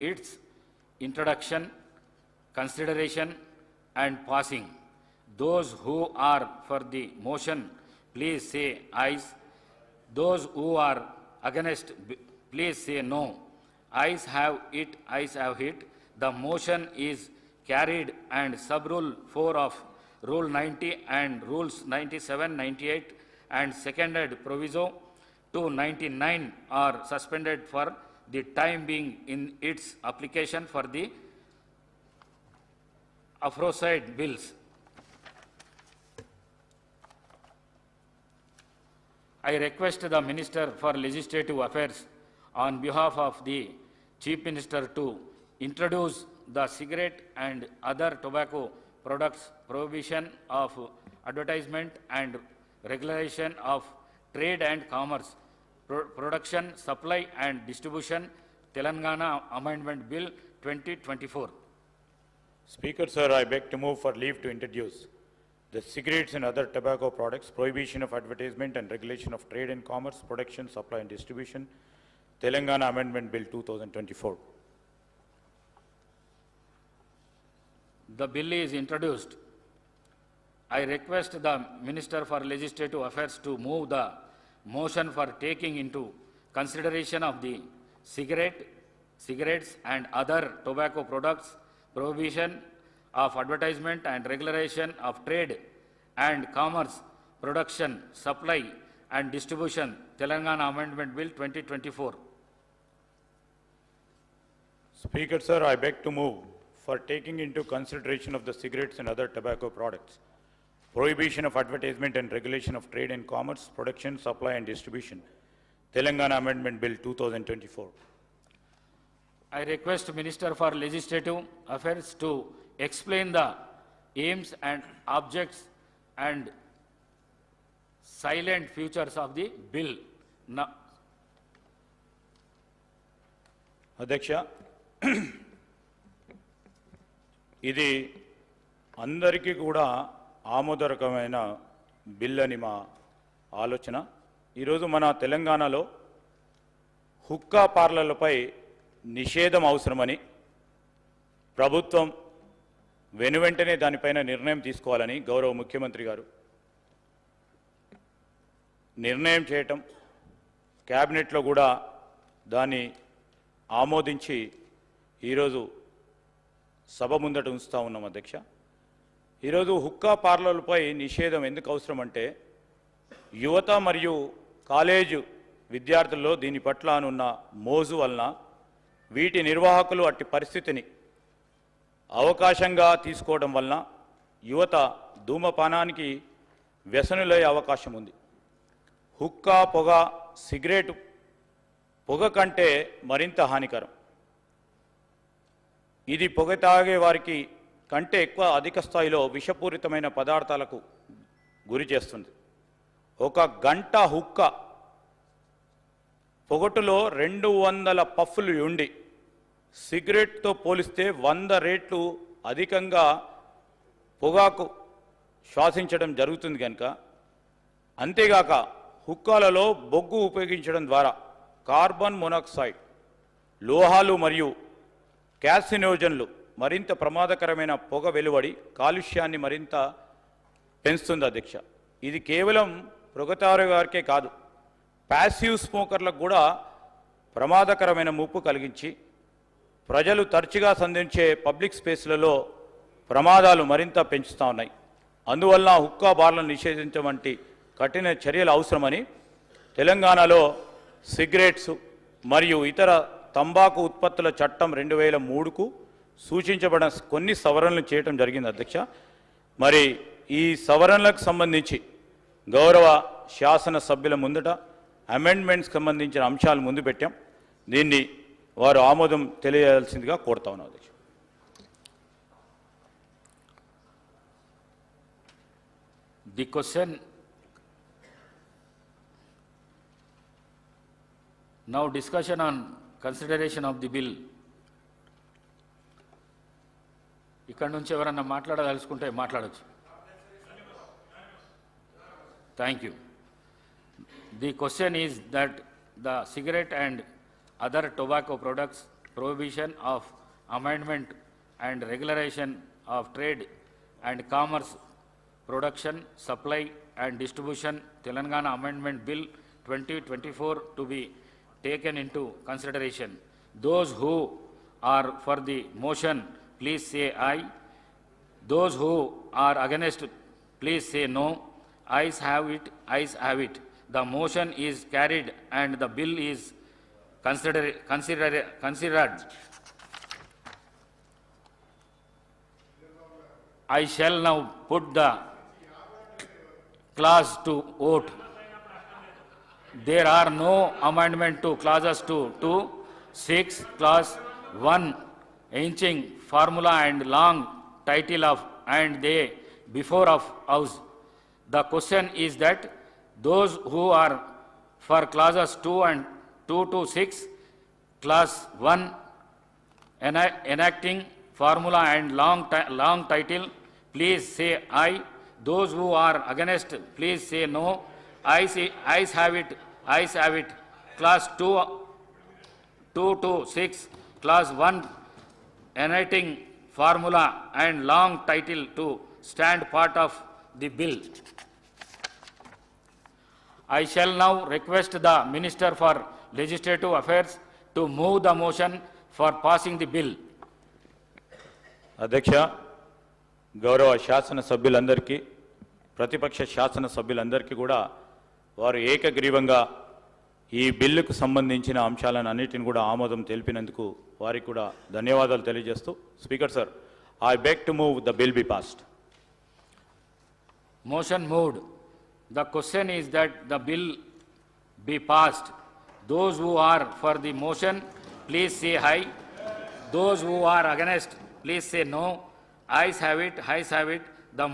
its introduction, consideration and passing. Those who are for the motion, please say ayes. Those who are against, please say no. Ayes have it, ayes have it. The motion is carried and sub-rule 4 of Rule 90 and Rules 97, 98 and seconded proviso 299 are suspended for the time being in its application for the aforesaid bills. I request the Minister for Legislative Affairs on behalf of the Chief Minister to introduce the cigarette and other tobacco products prohibition of advertisement and regulation of trade and commerce, production, supply and distribution, Telangana Amendment Bill 2024. Speaker, sir, I beg to move for leave to introduce the cigarettes and other tobacco products, prohibition of advertisement and regulation of trade and commerce, production, supply and distribution, Telangana Amendment Bill 2024. The bill is introduced. I request the Minister for Legislative Affairs to move the motion for taking into consideration of the cigarettes and other tobacco products, prohibition of advertisement and regulation of trade and commerce, production, supply and distribution, Telangana Amendment Bill 2024. Speaker, sir, I beg to move for taking into consideration of the cigarettes and other tobacco products, prohibition of advertisement and regulation of trade and commerce, production, supply and distribution, Telangana Amendment Bill 2024. I request Minister for Legislative Affairs to explain the aims and objects and silent features of the bill. Now, Adhyaksha, ఇది అందరికీ కూడా ఆమోదకరమైన bill అని మా ఆలోచన. ఈరోజు మన తెలంగాణలో హుక్కా పార్లర్లపై నిషేధం అవసరమని ప్రభుత్వం వెనువెంటనే దానిపైన నిర్ణయం తీసుకోవాలని గౌరవ ముఖ్యమంత్రి గారు నిర్ణయం చేయటం, క్యాబినెట్లో కూడా దాన్ని ఆమోదించి ఈరోజు సభ ముందట ఉంచుతా ఉన్నాం. అధ్యక్ష, ఈరోజు హుక్కా పార్లర్లపై నిషేధం ఎందుకు అవసరం అంటే యువత మరియు కాలేజు విద్యార్థుల్లో దీని పట్ల అనున్న మోజు వలన వీటి నిర్వాహకులు అట్టి పరిస్థితిని అవకాశంగా తీసుకోవడం వలన యువత ధూమపానానికి వ్యసనులయ్యే అవకాశం ఉంది. హుక్కా పొగ, సిగరెట్ పొగ కంటే మరింత హానికరం. ఇది పొగ తాగే వారికి కంటే ఎక్కువ అధిక స్థాయిలో విషపూరితమైన పదార్థాలకు గురి చేస్తుంది. ఒక గంట హుక్క పొగటులో 200 పఫ్ఫులు ఉండి సిగరెట్తో పోలిస్తే 100 రెట్లు అధికంగా పొగాకు శ్వాసించడం జరుగుతుంది కనుక, అంతేగాక హుక్కాలలో బొగ్గు ఉపయోగించడం ద్వారా కార్బన్ మోనాక్సైడ్, లోహాలు మరియు క్యాసినోజన్లు మరింత ప్రమాదకరమైన పొగ వెలువడి కాలుష్యాన్ని మరింత పెంచుతుంది. అధ్యక్ష, ఇది కేవలం పొగతారు వారికే కాదు, ప్యాసివ్ స్మోకర్లకు కూడా ప్రమాదకరమైన ముప్పు కలిగించి ప్రజలు తరచుగా సంధించే పబ్లిక్ స్పేస్లలో ప్రమాదాలు మరింత పెంచుతూ ఉన్నాయి. అందువల్ల హుక్కా బార్లను నిషేధించడం వంటి కఠిన చర్యలు అవసరమని తెలంగాణలో సిగరెట్స్ మరియు ఇతర తంబాకు ఉత్పత్తుల చట్టం 2003కు సూచించబడిన కొన్ని సవరణలు చేయడం జరిగింది. అధ్యక్ష, మరి ఈ సవరణలకు సంబంధించి గౌరవ శాసన సభ్యుల ముందట అమెండ్మెంట్స్కి సంబంధించిన అంశాలు ముందు పెట్టాం. దీన్ని వారు ఆమోదం తెలియజేయాల్సిందిగా కోరుతా ఉన్నాం. అధ్యక్ష, the question now discussion on consideration of the bill. ఇక్కడ నుంచి ఎవరన్నా మాట్లాడదలుచుకుంటే మాట్లాడచ్చు. Thank you. The question is that the cigarette and other tobacco products, prohibition of amendment and regulation of trade and commerce, production, supply and distribution, Telangana Amendment Bill 2024 to be taken into consideration. Those who are for the motion, please say aye. Those who are against, please say no. Ayes have it, ayes have it. The motion is carried and the bill is considered. I shall now put the clause to vote. There are no amendment to clauses 2, 6, clause 1, ancient formula and long title of and they before of house. The question is that those who are for clauses 2 to 6, clause 1, enacting formula and long title, please say aye. Those who are against, please say no. Ayes have it, ayes have it. Clause 2 to 6, clause 1, enacting formula and long title to stand part of the bill. I shall now request the Minister for Legislative Affairs to move the motion for passing the bill. అధ్యక్ష, గౌరవ శాసన సభ్యులందరికీ ప్రతిపక్ష శాసన సభ్యులందరికీ కూడా వారు ఏకగ్రీవంగా ఈ బిల్లుకు సంబంధించిన అంశాలను అన్నిటిని కూడా ఆమోదం తెలిపినందుకు వారికి కూడా ధన్యవాదాలు తెలియజేస్తూ, speaker sir, I beg to move the bill be passed. Motion moved. The question is that the bill be passed. Those who are for the motion, please say aye. Those who are against, please say no. Ayes have it, ayes have it. The